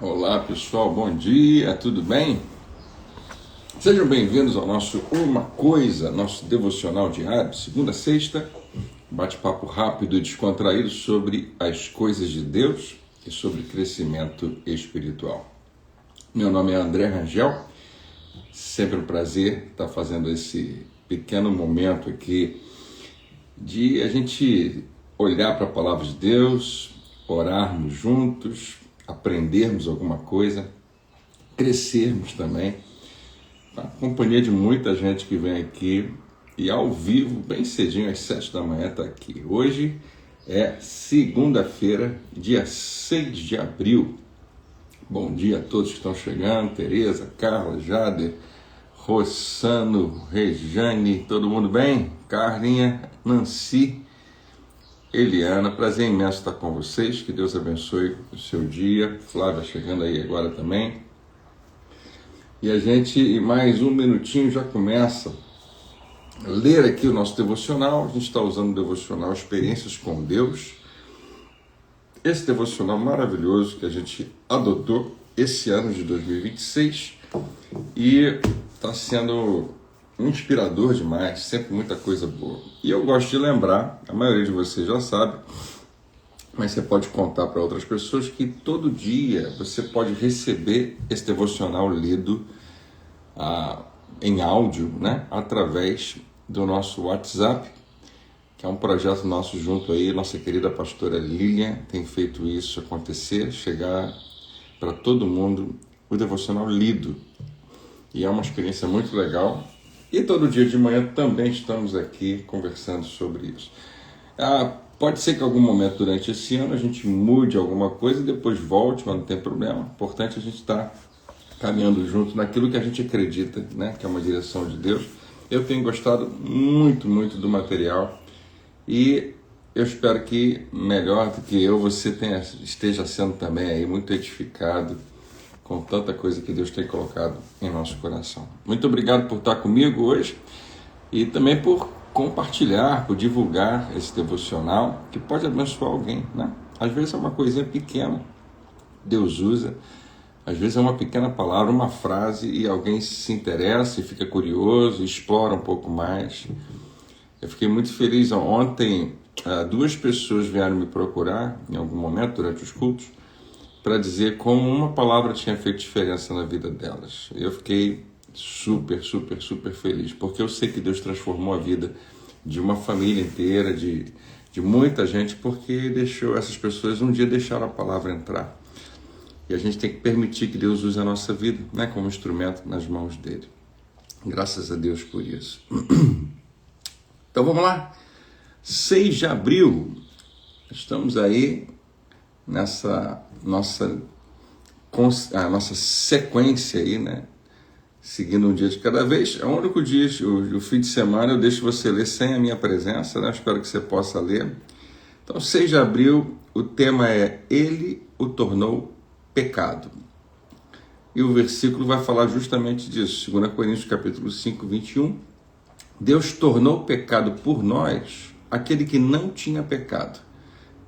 Olá pessoal, bom dia, tudo bem? Sejam bem-vindos ao nosso Uma Coisa, nosso devocional diário, segunda a sexta, bate-papo rápido e descontraído sobre as coisas de Deus e sobre crescimento espiritual. Meu nome é André Rangel, sempre um prazer estar fazendo esse pequeno momento aqui de a gente olhar para a palavra de Deus, orarmos juntos, aprendermos alguma coisa, crescermos também, na companhia de muita gente que vem aqui e ao vivo, bem cedinho, às 7 da manhã, está aqui. Hoje é segunda-feira, dia 6 de abril. Bom dia a todos que estão chegando, Tereza, Carla, Jader, Rossano, Rejane, todo mundo bem? Carlinha, Nancy, Eliana, prazer imenso estar com vocês, que Deus abençoe o seu dia. Flávia chegando aí agora também. E a gente, em mais um minutinho, já começa a ler aqui o nosso devocional. A gente está usando o devocional Experiências com Deus. Esse devocional maravilhoso que a gente adotou esse ano de 2026 e está sendo inspirador demais, sempre muita coisa boa. E eu gosto de lembrar, a maioria de vocês já sabe, mas você pode contar para outras pessoas que todo dia você pode receber esse devocional lido em áudio, né, através do nosso WhatsApp, que é um projeto nosso junto aí, nossa querida pastora Lilian tem feito isso acontecer, chegar para todo mundo o devocional lido. E é uma experiência muito legal. E todo dia de manhã também estamos aqui conversando sobre isso. Pode ser que em algum momento durante esse ano a gente mude alguma coisa e depois volte, mas não tem problema. O importante é a gente estar caminhando junto naquilo que a gente acredita, né? Que é uma direção de Deus. Eu tenho gostado muito, muito do material e eu espero que, melhor do que eu, você esteja sendo também aí muito edificado com tanta coisa que Deus tem colocado em nosso coração. Muito obrigado por estar comigo hoje e também por compartilhar, por divulgar esse devocional que pode abençoar alguém, né? Às vezes é uma coisinha pequena, Deus usa, às vezes é uma pequena palavra, uma frase e alguém se interessa e fica curioso, explora um pouco mais. Eu fiquei muito feliz. Ontem, 2 pessoas vieram me procurar em algum momento durante os cultos para dizer como uma palavra tinha feito diferença na vida delas. Eu fiquei super feliz, porque eu sei que Deus transformou a vida de uma família inteira, de muita gente, porque essas pessoas um dia deixaram a palavra entrar. E a gente tem que permitir que Deus use a nossa vida, né, como instrumento nas mãos dele. Graças a Deus por isso. Então vamos lá. 6 de abril, estamos aí nessa nossa sequência aí, né? Seguindo um dia de cada vez. É o único dia, o fim de semana, eu deixo você ler sem a minha presença, né? Espero que você possa ler. Então, 6 de abril, o tema é Ele o tornou pecado. E o versículo vai falar justamente disso. 2 Coríntios capítulo 5, 21. Deus tornou pecado por nós aquele que não tinha pecado,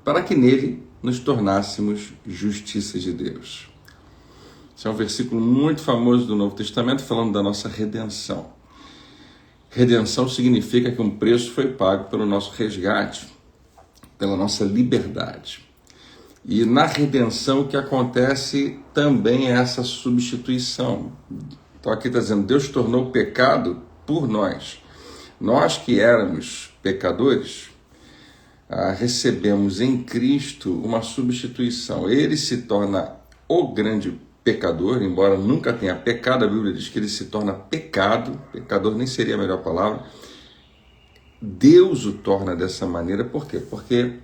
para que nele nos tornássemos justiça de Deus. Esse é um versículo muito famoso do Novo Testamento, falando da nossa redenção. Redenção significa que um preço foi pago pelo nosso resgate, pela nossa liberdade. E na redenção o que acontece também é essa substituição. Então aqui está dizendo, Deus tornou pecado por nós. Nós que éramos pecadores, recebemos em Cristo uma substituição. Ele se torna o grande pecador, embora nunca tenha pecado, a Bíblia diz que ele se torna pecado, pecador nem seria a melhor palavra. Deus o torna dessa maneira, por quê? Porque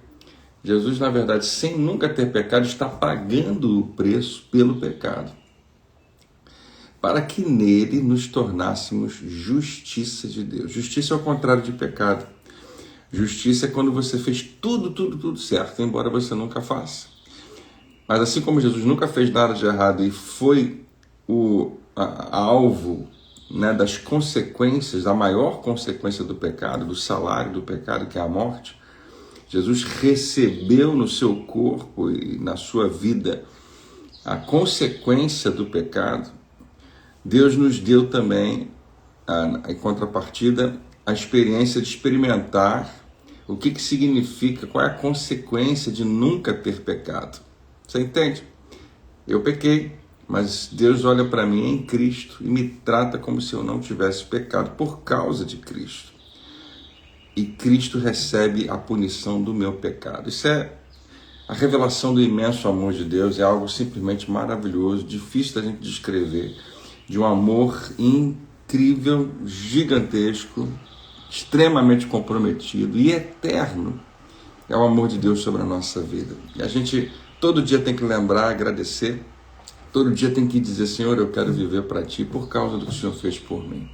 Jesus, na verdade, sem nunca ter pecado, está pagando o preço pelo pecado, para que nele nos tornássemos justiça de Deus. Justiça é o contrário de pecado. Justiça é quando você fez tudo certo, embora você nunca faça. Mas assim como Jesus nunca fez nada de errado e foi alvo, né, das consequências, da maior consequência do pecado, do salário do pecado, que é a morte, Jesus recebeu no seu corpo e na sua vida a consequência do pecado, Deus nos deu também, em contrapartida, a experiência de experimentar o que significa, qual é a consequência de nunca ter pecado. Você entende? Eu pequei, mas Deus olha para mim em Cristo e me trata como se eu não tivesse pecado por causa de Cristo. E Cristo recebe a punição do meu pecado. Isso é a revelação do imenso amor de Deus, é algo simplesmente maravilhoso, difícil da gente descrever, de um amor incrível, gigantesco, extremamente comprometido e eterno. É o amor de Deus sobre a nossa vida. E a gente todo dia tem que lembrar, agradecer, todo dia tem que dizer: Senhor, eu quero viver para Ti por causa do que o Senhor fez por mim.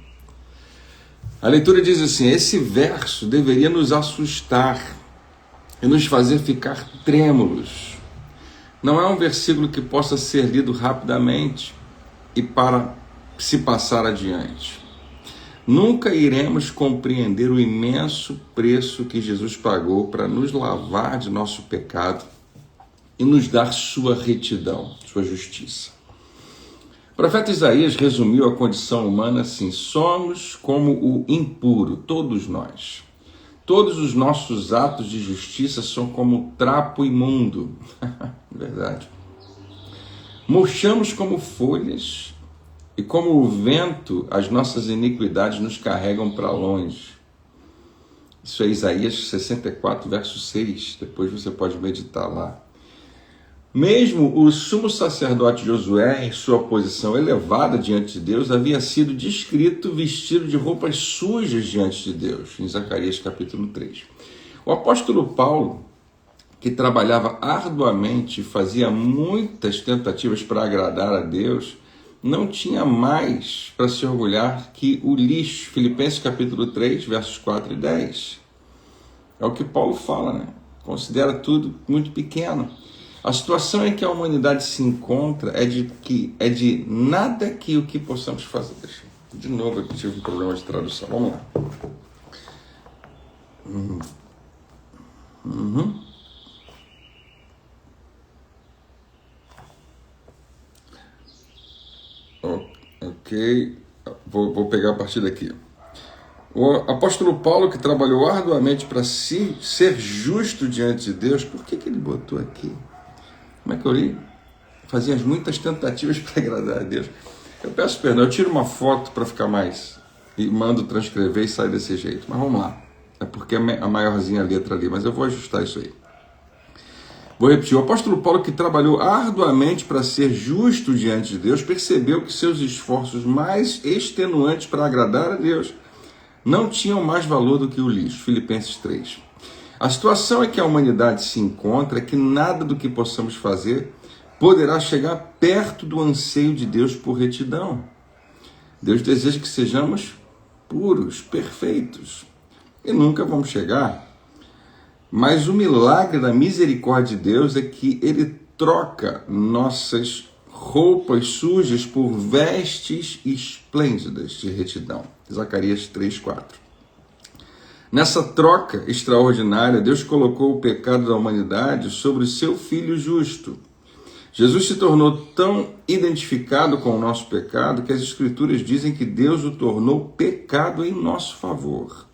A leitura diz assim: esse verso deveria nos assustar e nos fazer ficar trêmulos. Não é um versículo que possa ser lido rapidamente e para se passar adiante. Nunca iremos compreender o imenso preço que Jesus pagou para nos lavar de nosso pecado e nos dar sua retidão, sua justiça. O profeta Isaías resumiu a condição humana assim: somos como o impuro, todos nós. Todos os nossos atos de justiça são como trapo imundo. Verdade. Murchamos como folhas, e como o vento, as nossas iniquidades nos carregam para longe. Isso é Isaías 64, verso 6. Depois você pode meditar lá. Mesmo o sumo sacerdote Josué, em sua posição elevada diante de Deus, havia sido descrito vestido de roupas sujas diante de Deus, em Zacarias capítulo 3. O apóstolo Paulo, que trabalhava arduamente e fazia muitas tentativas para agradar a Deus, não tinha mais para se orgulhar que o lixo. Filipenses capítulo 3, versos 4 e 10. É o que Paulo fala, né? Considera tudo muito pequeno. A situação em que a humanidade se encontra é de nada que o que possamos fazer. De novo, eu tive um problema de tradução. Vamos lá. Ok. Vou pegar a partir daqui. O apóstolo Paulo, que trabalhou arduamente para ser justo diante de Deus, por que ele botou aqui? Como é que eu li? Fazia muitas tentativas para agradar a Deus. Eu peço perdão, eu tiro uma foto para ficar mais e mando transcrever e sai desse jeito. Mas vamos lá. É porque é a maiorzinha a letra ali, mas eu vou ajustar isso aí. Vou repetir. O apóstolo Paulo, que trabalhou arduamente para ser justo diante de Deus, percebeu que seus esforços mais extenuantes para agradar a Deus não tinham mais valor do que o lixo. Filipenses 3. A situação em que a humanidade se encontra é que nada do que possamos fazer poderá chegar perto do anseio de Deus por retidão. Deus deseja que sejamos puros, perfeitos. E nunca vamos chegar. Mas o milagre da misericórdia de Deus é que Ele troca nossas roupas sujas por vestes esplêndidas de retidão. Zacarias 3:4. Nessa troca extraordinária, Deus colocou o pecado da humanidade sobre o seu Filho justo. Jesus se tornou tão identificado com o nosso pecado que as Escrituras dizem que Deus o tornou pecado em nosso favor.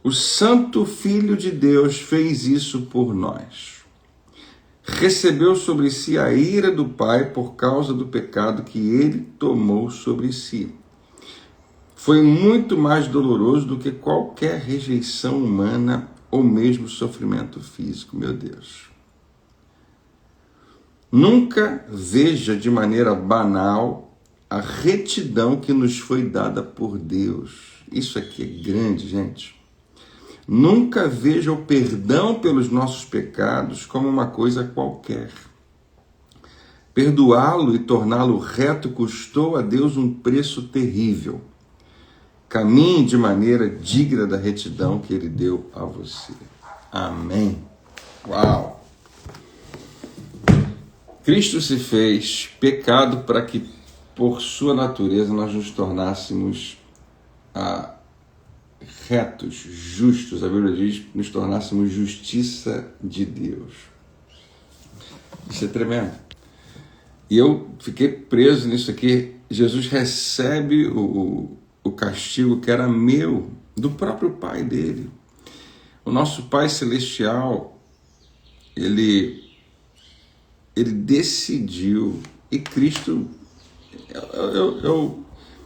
O Santo Filho de Deus fez isso por nós. Recebeu sobre si a ira do Pai por causa do pecado que ele tomou sobre si. Foi muito mais doloroso do que qualquer rejeição humana ou mesmo sofrimento físico, meu Deus. Nunca veja de maneira banal a retidão que nos foi dada por Deus. Isso aqui é grande, gente. Nunca veja o perdão pelos nossos pecados como uma coisa qualquer. Perdoá-lo e torná-lo reto custou a Deus um preço terrível. Caminhe de maneira digna da retidão que Ele deu a você. Amém. Uau! Cristo se fez pecado para que, por sua natureza, nós nos tornássemos retos, justos. A Bíblia diz que nos tornássemos justiça de Deus. Isso é tremendo. E eu fiquei preso nisso aqui. Jesus recebe o castigo que era meu, do próprio Pai dele. O nosso Pai Celestial, ele decidiu, e Cristo,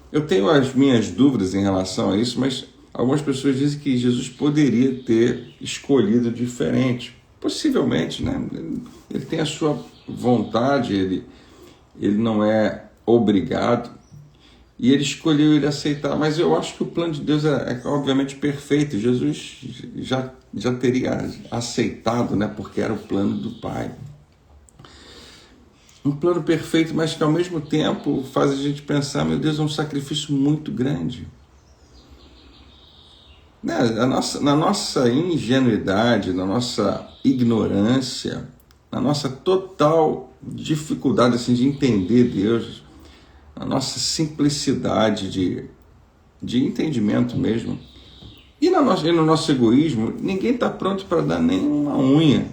eu tenho as minhas dúvidas em relação a isso, mas algumas pessoas dizem que Jesus poderia ter escolhido diferente. Possivelmente, né? Ele tem a sua vontade, ele não é obrigado, e ele escolheu ele aceitar. Mas eu acho que o plano de Deus é obviamente perfeito. Jesus já teria aceitado, né? Porque era o plano do Pai. Um plano perfeito, mas que ao mesmo tempo faz a gente pensar, meu Deus, é um sacrifício muito grande. Né? Na nossa ingenuidade, na nossa ignorância, na nossa total dificuldade assim, de entender Deus, na nossa simplicidade de entendimento mesmo, e no nosso egoísmo, ninguém está pronto para dar nenhuma unha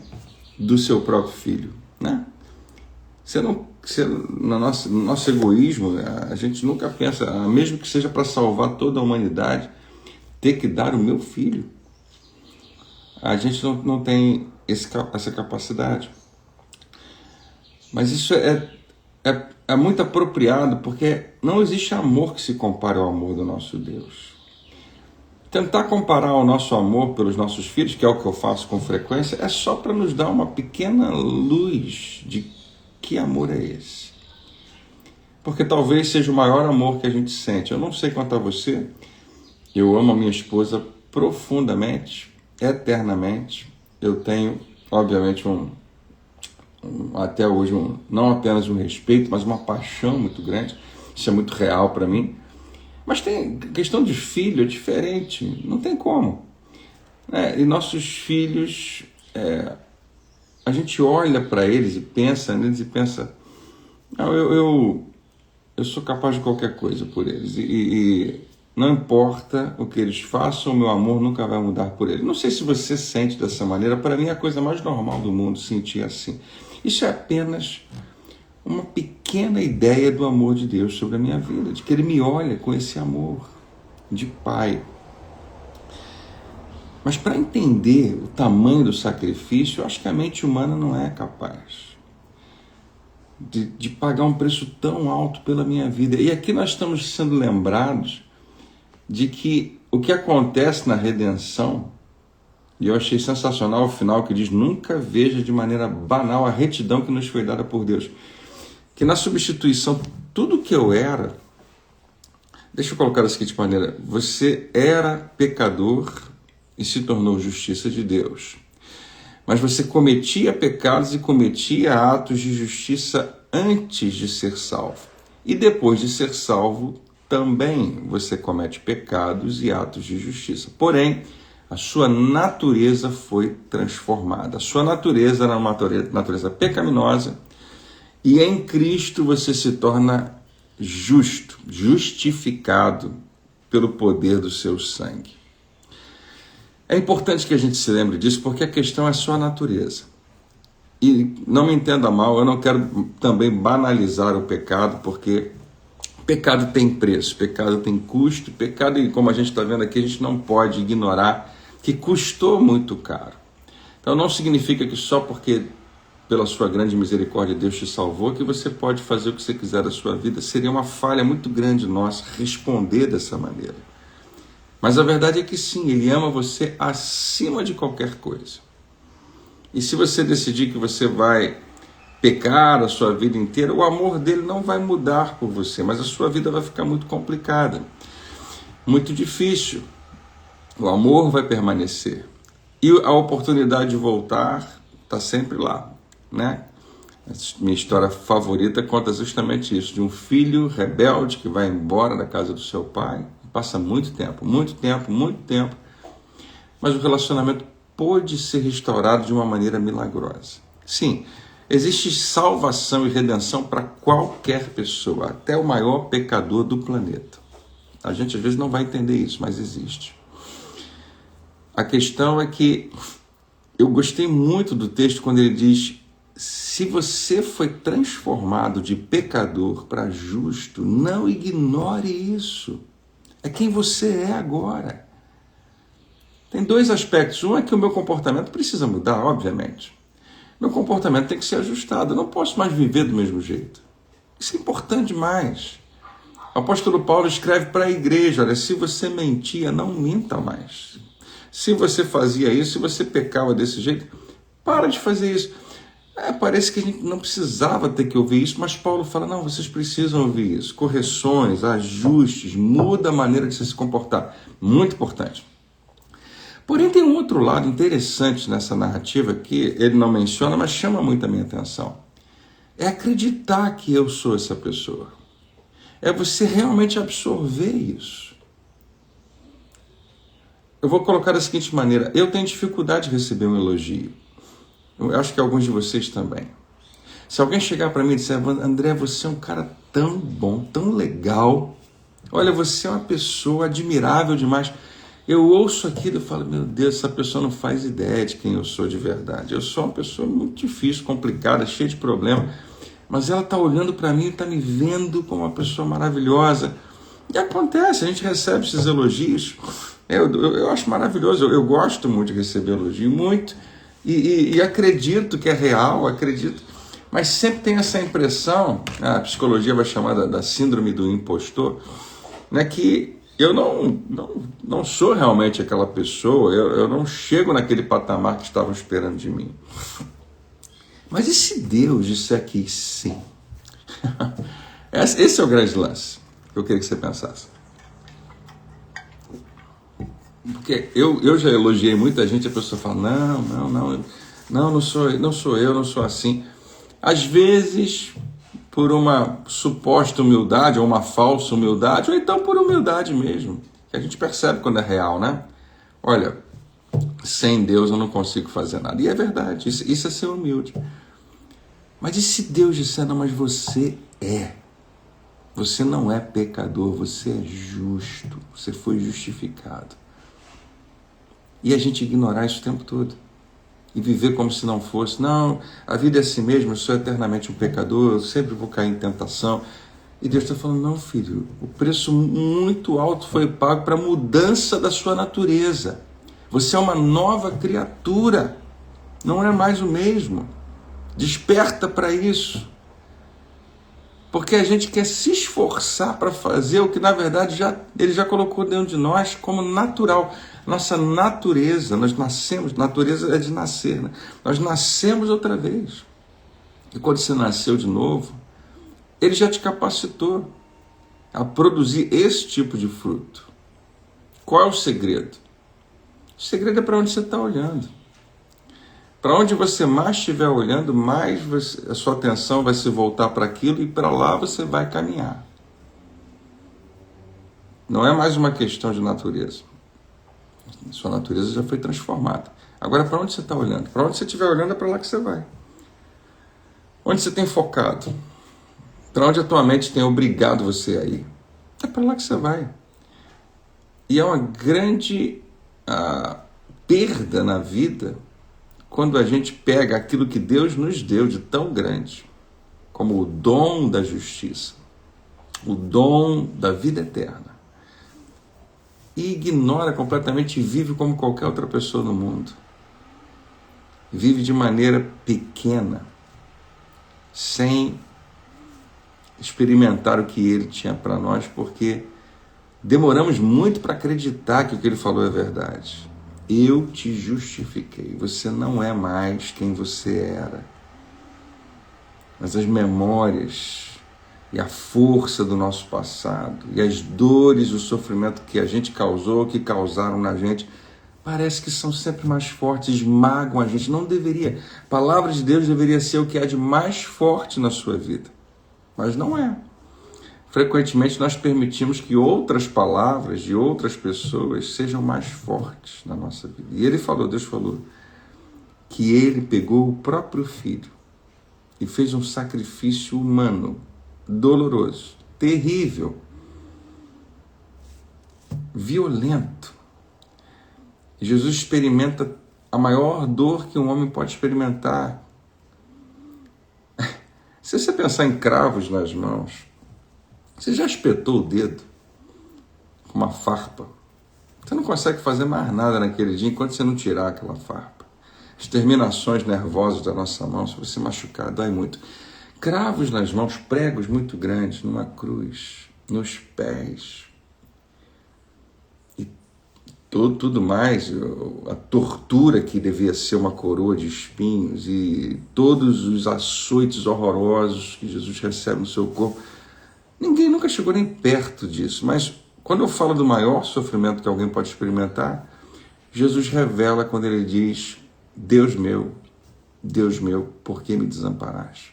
do seu próprio filho, né? No nosso egoísmo, a gente nunca pensa, mesmo que seja para salvar toda a humanidade, ter que dar o meu filho. A gente não tem essa capacidade. Mas isso é muito apropriado, porque não existe amor que se compare ao amor do nosso Deus. Tentar comparar o nosso amor pelos nossos filhos, que é o que eu faço com frequência, é só para nos dar uma pequena luz de que amor é esse. Porque talvez seja o maior amor que a gente sente. Eu não sei quanto a você, eu amo a minha esposa profundamente, eternamente. Eu tenho, obviamente, até hoje, não apenas um respeito, mas uma paixão muito grande. Isso é muito real para mim. Mas tem questão de filho, é diferente, não tem como. E nossos filhos, a gente olha para eles e pensa neles e pensa, eu sou capaz de qualquer coisa por eles. E não importa o que eles façam, o meu amor nunca vai mudar por eles. Não sei se você sente dessa maneira, para mim é a coisa mais normal do mundo sentir assim. Isso é apenas uma pequena ideia do amor de Deus sobre a minha vida, de que Ele me olha com esse amor de Pai. Mas para entender o tamanho do sacrifício, eu acho que a mente humana não é capaz de pagar um preço tão alto pela minha vida. E aqui nós estamos sendo lembrados de que o que acontece na redenção, e eu achei sensacional o final que diz, nunca veja de maneira banal a retidão que nos foi dada por Deus. Que na substituição, tudo que eu era, deixa eu colocar da seguinte maneira, você era pecador e se tornou justiça de Deus. Mas você cometia pecados e cometia atos de justiça antes de ser salvo. E depois de ser salvo, também você comete pecados e atos de justiça. Porém, a sua natureza foi transformada. A sua natureza era uma natureza pecaminosa, e em Cristo você se torna justo, justificado pelo poder do seu sangue. É importante que a gente se lembre disso, porque a questão é só a natureza. E não me entenda mal, eu não quero também banalizar o pecado, porque pecado tem preço, pecado tem custo, pecado, e como a gente está vendo aqui, a gente não pode ignorar que custou muito caro. Então não significa que só porque pela sua grande misericórdia Deus te salvou, que você pode fazer o que você quiser da sua vida. Seria uma falha muito grande nossa responder dessa maneira. Mas a verdade é que sim, Ele ama você acima de qualquer coisa. E se você decidir que você vai pecar a sua vida inteira, o amor dele não vai mudar por você, mas a sua vida vai ficar muito complicada, muito difícil. O amor vai permanecer. E a oportunidade de voltar está sempre lá, né? Minha história favorita conta justamente isso, de um filho rebelde que vai embora da casa do seu pai, passa muito tempo, mas o relacionamento pôde ser restaurado de uma maneira milagrosa. Sim, existe salvação e redenção para qualquer pessoa, até o maior pecador do planeta. A gente às vezes não vai entender isso, mas existe. A questão é que eu gostei muito do texto quando ele diz, se você foi transformado de pecador para justo, não ignore isso. É quem você é agora. Tem dois aspectos. Um é que o meu comportamento precisa mudar, obviamente. Meu comportamento tem que ser ajustado. Eu não posso mais viver do mesmo jeito. Isso é importante demais. O apóstolo Paulo escreve para a igreja, olha, se você mentia, não minta mais. Se você fazia isso, se você pecava desse jeito, para de fazer isso. Parece que a gente não precisava ter que ouvir isso, mas Paulo fala, não, vocês precisam ouvir isso. Correções, ajustes, muda a maneira de você se comportar. Muito importante. Porém, tem um outro lado interessante nessa narrativa que ele não menciona, mas chama muito a minha atenção. É acreditar que eu sou essa pessoa. É você realmente absorver isso. Eu vou colocar da seguinte maneira, eu tenho dificuldade de receber um elogio. Eu acho que alguns de vocês também. Se alguém chegar para mim e disser, André, você é um cara tão bom, tão legal. Olha, você é uma pessoa admirável demais. Eu ouço aquilo e falo, meu Deus, essa pessoa não faz ideia de quem eu sou de verdade. Eu sou uma pessoa muito difícil, complicada, cheia de problemas. Mas ela está olhando para mim e está me vendo como uma pessoa maravilhosa. E acontece, a gente recebe esses elogios. Eu acho maravilhoso, eu gosto muito de receber elogio, muito. E acredito que é real, acredito. Mas sempre tem essa impressão, a psicologia vai chamar da síndrome do impostor, né, que eu não sou realmente aquela pessoa, eu não chego naquele patamar que estavam esperando de mim. Mas e se Deus disser que sim? Esse é o grande lance que eu queria que você pensasse. Porque eu já elogiei muita gente, a pessoa fala, não sou eu, não sou assim. Às vezes, por uma suposta humildade, ou uma falsa humildade, ou então por humildade mesmo, que a gente percebe quando é real, né? Olha, sem Deus eu não consigo fazer nada. E é verdade, isso é ser humilde. Mas e se Deus disser, não, mas você é? Você não é pecador, você é justo, você foi justificado. E a gente ignorar isso o tempo todo. E viver como se não fosse. Não, a vida é assim mesmo, eu sou eternamente um pecador, eu sempre vou cair em tentação. E Deus está falando, não, filho, o preço muito alto foi pago para a mudança da sua natureza. Você é uma nova criatura, não é mais o mesmo. Desperta para isso. Porque a gente quer se esforçar para fazer o que, na verdade, ele já colocou dentro de nós como natural. Nossa natureza, nós nascemos, natureza é de nascer, né? Nós nascemos outra vez. E quando você nasceu de novo, ele já te capacitou a produzir esse tipo de fruto. Qual é o segredo? O segredo é para onde você está olhando. Para onde você mais estiver olhando, mais a sua atenção vai se voltar para aquilo e para lá você vai caminhar. Não é mais uma questão de natureza. Sua natureza já foi transformada. Agora, para onde você está olhando? Para onde você estiver olhando, é para lá que você vai. Onde você tem focado? Para onde a tua mente tem obrigado você a ir? É para lá que você vai. E é uma grande perda na vida quando a gente pega aquilo que Deus nos deu de tão grande, como o dom da justiça, o dom da vida eterna, e ignora completamente e vive como qualquer outra pessoa no mundo. Vive de maneira pequena, sem experimentar o que Ele tinha para nós, porque demoramos muito para acreditar que o que Ele falou é verdade. Eu te justifiquei. Você não é mais quem você era. Mas as memórias e a força do nosso passado e as dores e o sofrimento que a gente causou, que causaram na gente, parece que são sempre mais fortes, esmagam a gente. Não deveria. A palavra de Deus deveria ser o que há de mais forte na sua vida. Mas não é. Frequentemente nós permitimos que outras palavras de outras pessoas sejam mais fortes na nossa vida. E Deus falou, que Ele pegou o próprio Filho e fez um sacrifício humano, doloroso, terrível, violento. Jesus experimenta a maior dor que um homem pode experimentar. Se você pensar em cravos nas mãos, você já espetou o dedo com uma farpa? Você não consegue fazer mais nada naquele dia enquanto você não tirar aquela farpa. As terminações nervosas da nossa mão, se você machucar, dói muito. Cravos nas mãos, pregos muito grandes, numa cruz, nos pés. E tudo mais, a tortura que devia ser uma coroa de espinhos e todos os açoites horrorosos que Jesus recebe no seu corpo. Ninguém nunca chegou nem perto disso, mas quando eu falo do maior sofrimento que alguém pode experimentar, Jesus revela quando ele diz: Deus meu, por que me desamparaste?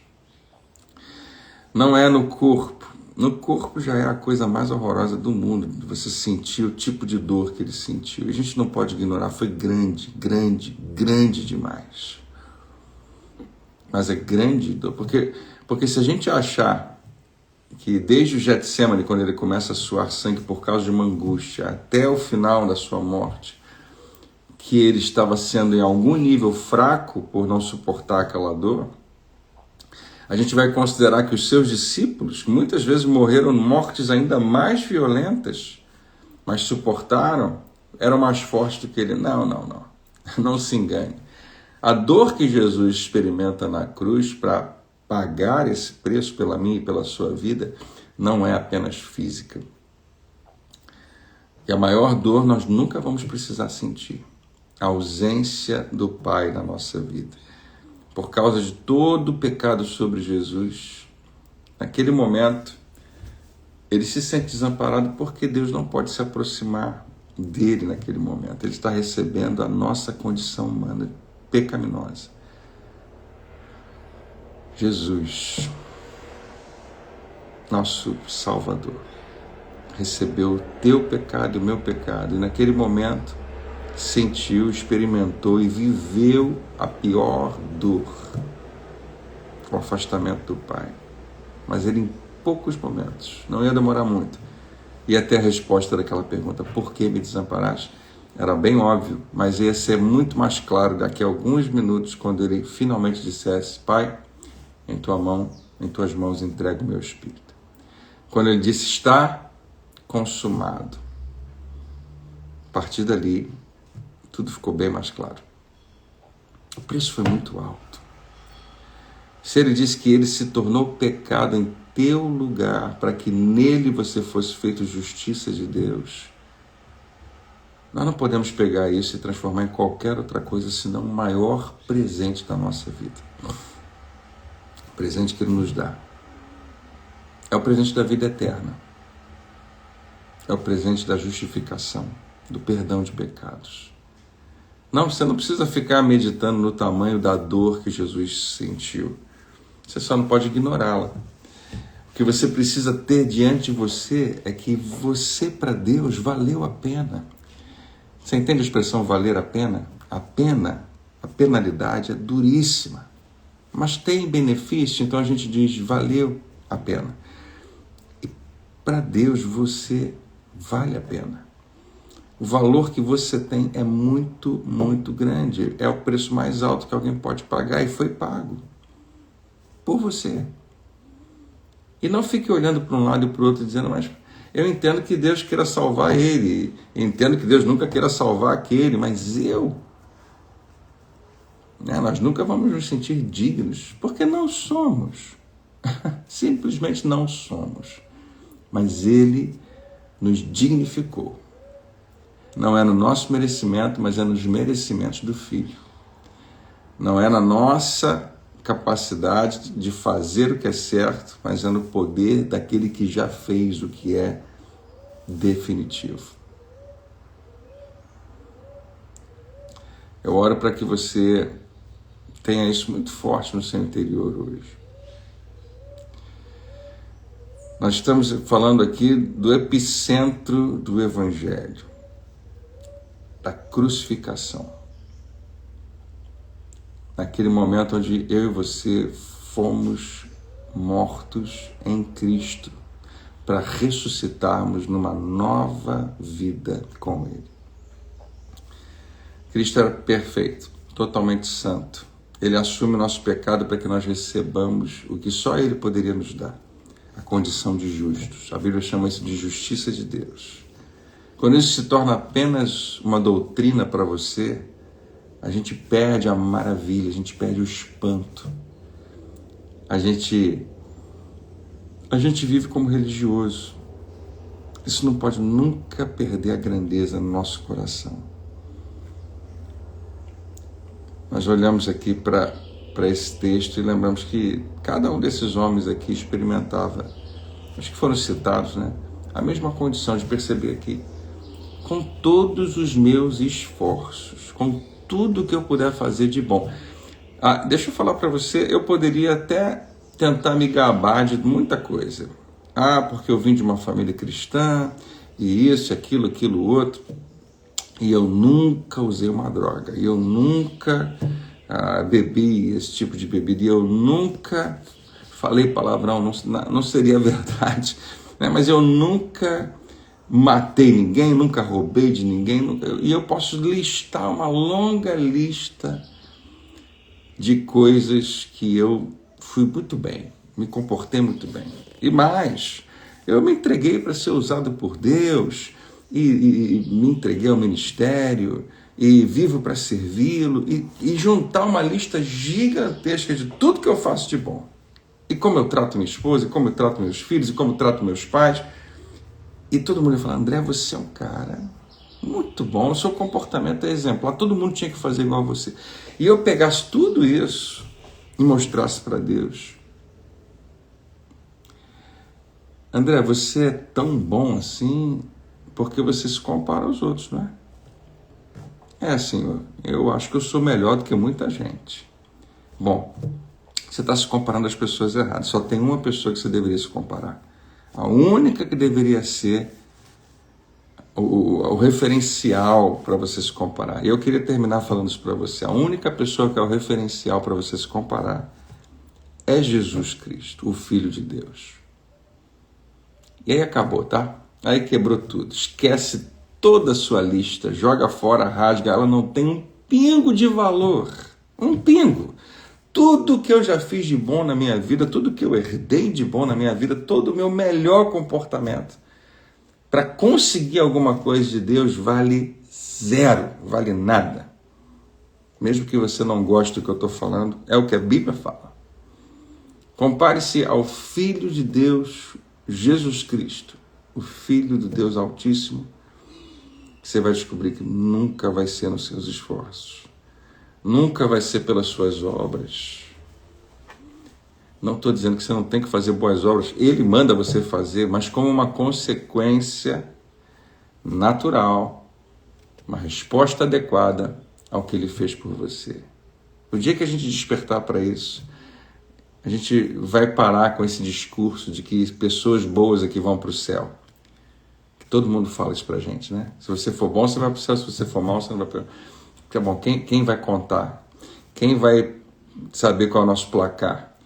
Não é no corpo. No corpo já é a coisa mais horrorosa do mundo, você sentir o tipo de dor que ele sentiu. A gente não pode ignorar, foi grande, grande, grande demais. Mas é grande dor, porque se a gente achar que desde o Getsemane, quando ele começa a suar sangue por causa de uma angústia, até o final da sua morte, que ele estava sendo em algum nível fraco por não suportar aquela dor, a gente vai considerar que os seus discípulos, que muitas vezes morreram mortes ainda mais violentas, mas suportaram, eram mais fortes do que ele. Não. Não se engane. A dor que Jesus experimenta na cruz para pagar esse preço pela minha e pela sua vida não é apenas física. E a maior dor nós nunca vamos precisar sentir. A ausência do Pai na nossa vida. Por causa de todo o pecado sobre Jesus, naquele momento, ele se sente desamparado porque Deus não pode se aproximar dele naquele momento. Ele está recebendo a nossa condição humana pecaminosa. Jesus, nosso Salvador, recebeu o teu pecado e o meu pecado. E naquele momento, sentiu, experimentou e viveu a pior dor, o afastamento do Pai. Mas ele, em poucos momentos, não ia demorar muito, ia ter a resposta daquela pergunta: por que me desamparaste? Era bem óbvio, mas ia ser muito mais claro daqui a alguns minutos, quando ele finalmente dissesse: Pai, em tuas mãos entrego o meu espírito. Quando ele disse: está consumado, a partir dali, tudo ficou bem mais claro. O preço foi muito alto. Se ele disse que ele se tornou pecado em teu lugar, para que nele você fosse feito justiça de Deus, nós não podemos pegar isso e transformar em qualquer outra coisa, senão o maior presente da nossa vida. O presente que ele nos dá. É o presente da vida eterna. É o presente da justificação, do perdão de pecados. Não, você não precisa ficar meditando no tamanho da dor que Jesus sentiu. Você só não pode ignorá-la. O que você precisa ter diante de você é que você, para Deus, valeu a pena. Você entende a expressão valer a pena? A penalidade é duríssima, mas tem benefício, então a gente diz valeu a pena. E para Deus você vale a pena. O valor que você tem é muito, muito grande. É o preço mais alto que alguém pode pagar e foi pago por você. E não fique olhando para um lado e para o outro dizendo: mas eu entendo que Deus queira salvar ele, entendo que Deus nunca queira salvar aquele, mas nós nunca vamos nos sentir dignos, porque não somos. Simplesmente não somos. Mas ele nos dignificou. Não é no nosso merecimento, mas é nos merecimentos do Filho. Não é na nossa capacidade de fazer o que é certo, mas é no poder daquele que já fez o que é definitivo. Eu oro para que você tenha isso muito forte no seu interior hoje. Nós estamos falando aqui do epicentro do Evangelho, da crucificação. Naquele momento onde eu e você fomos mortos em Cristo, para ressuscitarmos numa nova vida com Ele. Cristo era perfeito, totalmente santo, Ele assume o nosso pecado para que nós recebamos o que só Ele poderia nos dar, a condição de justos. A Bíblia chama isso de justiça de Deus. Quando isso se torna apenas uma doutrina para você, a gente perde a maravilha, a gente perde o espanto. A gente vive como religioso. Isso não pode nunca perder a grandeza no nosso coração. Nós olhamos aqui para esse texto e lembramos que cada um desses homens aqui experimentava, acho que foram citados, né? A mesma condição de perceber que com todos os meus esforços, com tudo que eu puder fazer de bom. Deixa eu falar para você, eu poderia até tentar me gabar de muita coisa. Porque eu vim de uma família cristã, e isso, aquilo, outro, e eu nunca usei uma droga, e eu nunca bebi esse tipo de bebida, e eu nunca falei palavrão, não seria verdade, né? Mas eu nunca matei ninguém, nunca roubei de ninguém, e eu posso listar uma longa lista de coisas que eu fui muito bem, me comportei muito bem. E mais, eu me entreguei para ser usado por Deus, e me entreguei ao ministério, e vivo para servi-lo, e juntar uma lista gigantesca de tudo que eu faço de bom. E como eu trato minha esposa, e como eu trato meus filhos, e como eu trato meus pais. E todo mundo ia falar, André, você é um cara muito bom, o seu comportamento é exemplar, todo mundo tinha que fazer igual a você. E eu pegasse tudo isso e mostrasse para Deus. André, você é tão bom assim porque você se compara aos outros, não é? Senhor, eu acho que eu sou melhor do que muita gente. Bom, você está se comparando às pessoas erradas, só tem uma pessoa que você deveria se comparar. A única que deveria ser o referencial para você se comparar. E eu queria terminar falando isso para você. A única pessoa que é o referencial para você se comparar é Jesus Cristo, o Filho de Deus. E aí acabou, tá? Aí quebrou tudo. Esquece toda a sua lista, joga fora, rasga. Ela não tem um pingo de valor. Um pingo. Tudo que eu já fiz de bom na minha vida, tudo que eu herdei de bom na minha vida, todo o meu melhor comportamento, para conseguir alguma coisa de Deus, vale zero, vale nada. Mesmo que você não goste do que eu estou falando, é o que a Bíblia fala. Compare-se ao Filho de Deus, Jesus Cristo, o Filho do Deus Altíssimo. Você vai descobrir que nunca vai ser nos seus esforços. Nunca vai ser pelas suas obras. Não estou dizendo que você não tem que fazer boas obras. Ele manda você fazer, mas como uma consequência natural, uma resposta adequada ao que ele fez por você. O dia que a gente despertar para isso, a gente vai parar com esse discurso de que pessoas boas aqui vão para o céu. Todo mundo fala isso para a gente, né? Se você for bom, você vai para o céu. Se você for mal, você não vai para o céu. Porque, bom, quem vai contar? Quem vai saber qual é o nosso placar?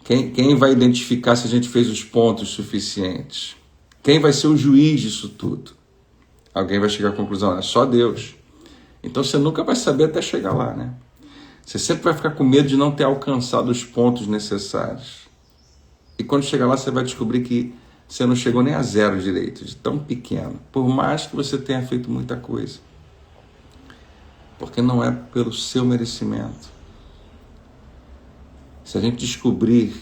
Quem vai identificar se a gente fez os pontos suficientes? Quem vai ser o juiz disso tudo? Alguém vai chegar à conclusão, é só Deus. Então você nunca vai saber até chegar lá, né? Você sempre vai ficar com medo de não ter alcançado os pontos necessários. E quando chegar lá, você vai descobrir que você não chegou nem a zero direito, de tão pequeno. Por mais que você tenha feito muita coisa. Porque não é pelo seu merecimento. Se a gente descobrir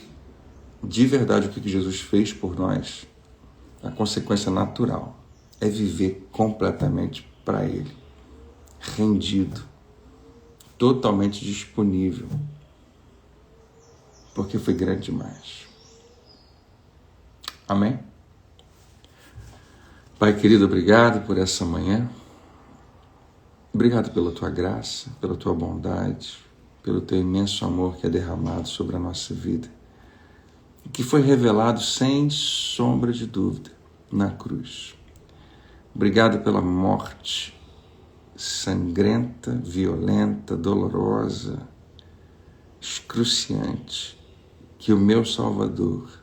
de verdade o que Jesus fez por nós, a consequência natural é viver completamente para Ele, rendido, totalmente disponível, porque foi grande demais. Amém? Pai querido, obrigado por essa manhã. Obrigado pela Tua graça, pela Tua bondade, pelo Teu imenso amor que é derramado sobre a nossa vida, que foi revelado sem sombra de dúvida na cruz. Obrigado pela morte sangrenta, violenta, dolorosa, excruciante, que o meu Salvador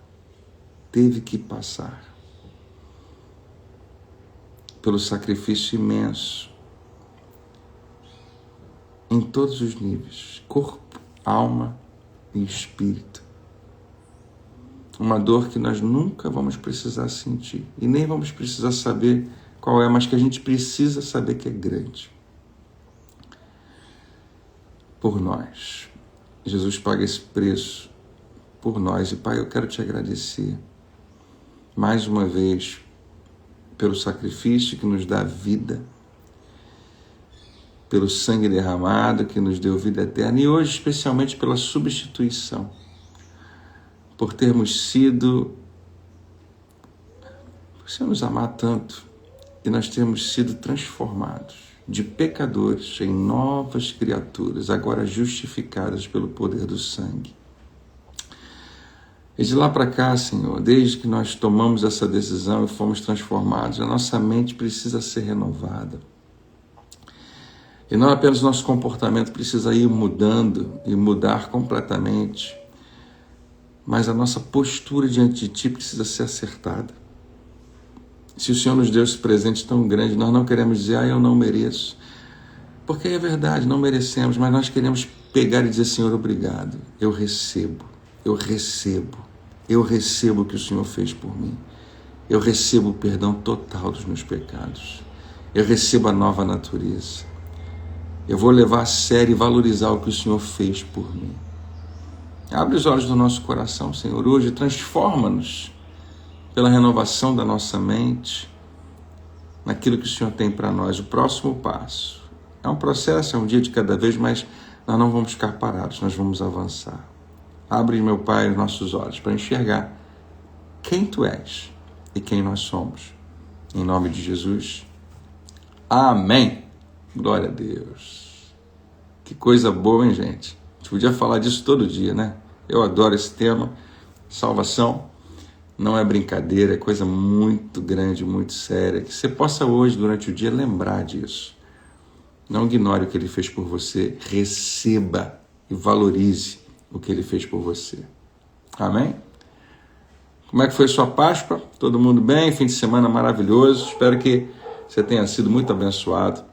teve que passar. Pelo sacrifício imenso, em todos os níveis, corpo alma e espírito. Uma dor que nós nunca vamos precisar sentir e nem vamos precisar saber qual é, mas que a gente precisa saber que é grande. Por nós. Jesus paga esse preço por nós. E, Pai, eu quero te agradecer mais uma vez pelo sacrifício que nos dá vida, pelo sangue derramado que nos deu vida eterna e hoje especialmente pela substituição, por termos sido, por Senhor nos amar tanto e nós termos sido transformados de pecadores em novas criaturas, agora justificadas pelo poder do sangue. E de lá para cá, Senhor, desde que nós tomamos essa decisão e fomos transformados, a nossa mente precisa ser renovada. E não apenas nosso comportamento precisa ir mudando e mudar completamente, mas a nossa postura diante de Ti precisa ser acertada. Se o Senhor nos deu esse presente tão grande, nós não queremos dizer, eu não mereço. Porque é verdade, não merecemos, mas nós queremos pegar e dizer, Senhor, obrigado. Eu recebo o que o Senhor fez por mim. Eu recebo o perdão total dos meus pecados. Eu recebo a nova natureza. Eu vou levar a sério e valorizar o que o Senhor fez por mim. Abre os olhos do nosso coração, Senhor, hoje, transforma-nos pela renovação da nossa mente naquilo que o Senhor tem para nós. O próximo passo é um processo, é um dia de cada vez, mas nós não vamos ficar parados, nós vamos avançar. Abre, meu Pai, os nossos olhos para enxergar quem Tu és e quem nós somos. Em nome de Jesus. Amém. Glória a Deus. Que coisa boa, hein, gente? A gente podia falar disso todo dia, né? Eu adoro esse tema. Salvação não é brincadeira, é coisa muito grande, muito séria. Que você possa hoje, durante o dia, lembrar disso. Não ignore o que Ele fez por você. Receba e valorize o que Ele fez por você. Amém? Como é que foi sua Páscoa? Todo mundo bem? Fim de semana maravilhoso. Espero que você tenha sido muito abençoado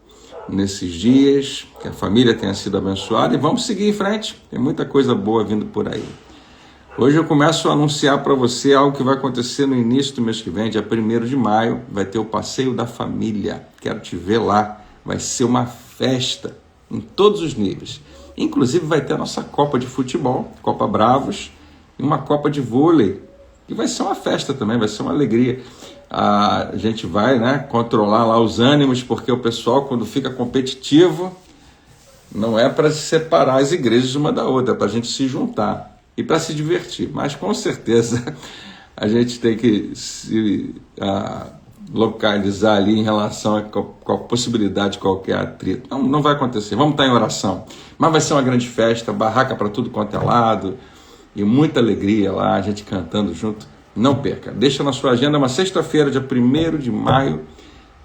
nesses dias, que a família tenha sido abençoada. E vamos seguir em frente. Tem muita coisa boa vindo por aí. Hoje eu começo a anunciar para você algo que vai acontecer no início do mês que vem, dia 1º de maio. Vai ter o Passeio da Família. Quero te ver lá. Vai ser uma festa em todos os níveis. Inclusive vai ter a nossa Copa de Futebol, Copa Bravos, e uma Copa de Vôlei. E vai ser uma festa também, vai ser uma alegria. A gente vai, controlar lá os ânimos, porque o pessoal, quando fica competitivo, não é para separar as igrejas uma da outra, é para a gente se juntar e para se divertir. Mas, com certeza, a gente tem que se localizar ali em relação a possibilidade de qualquer atrito. Não vai acontecer, vamos estar em oração. Mas vai ser uma grande festa, barraca para tudo quanto é lado, e muita alegria lá, a gente cantando junto. Não perca, deixa na sua agenda uma sexta-feira, dia 1º de maio,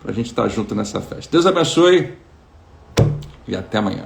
para a gente estar junto nessa festa. Deus abençoe e até amanhã.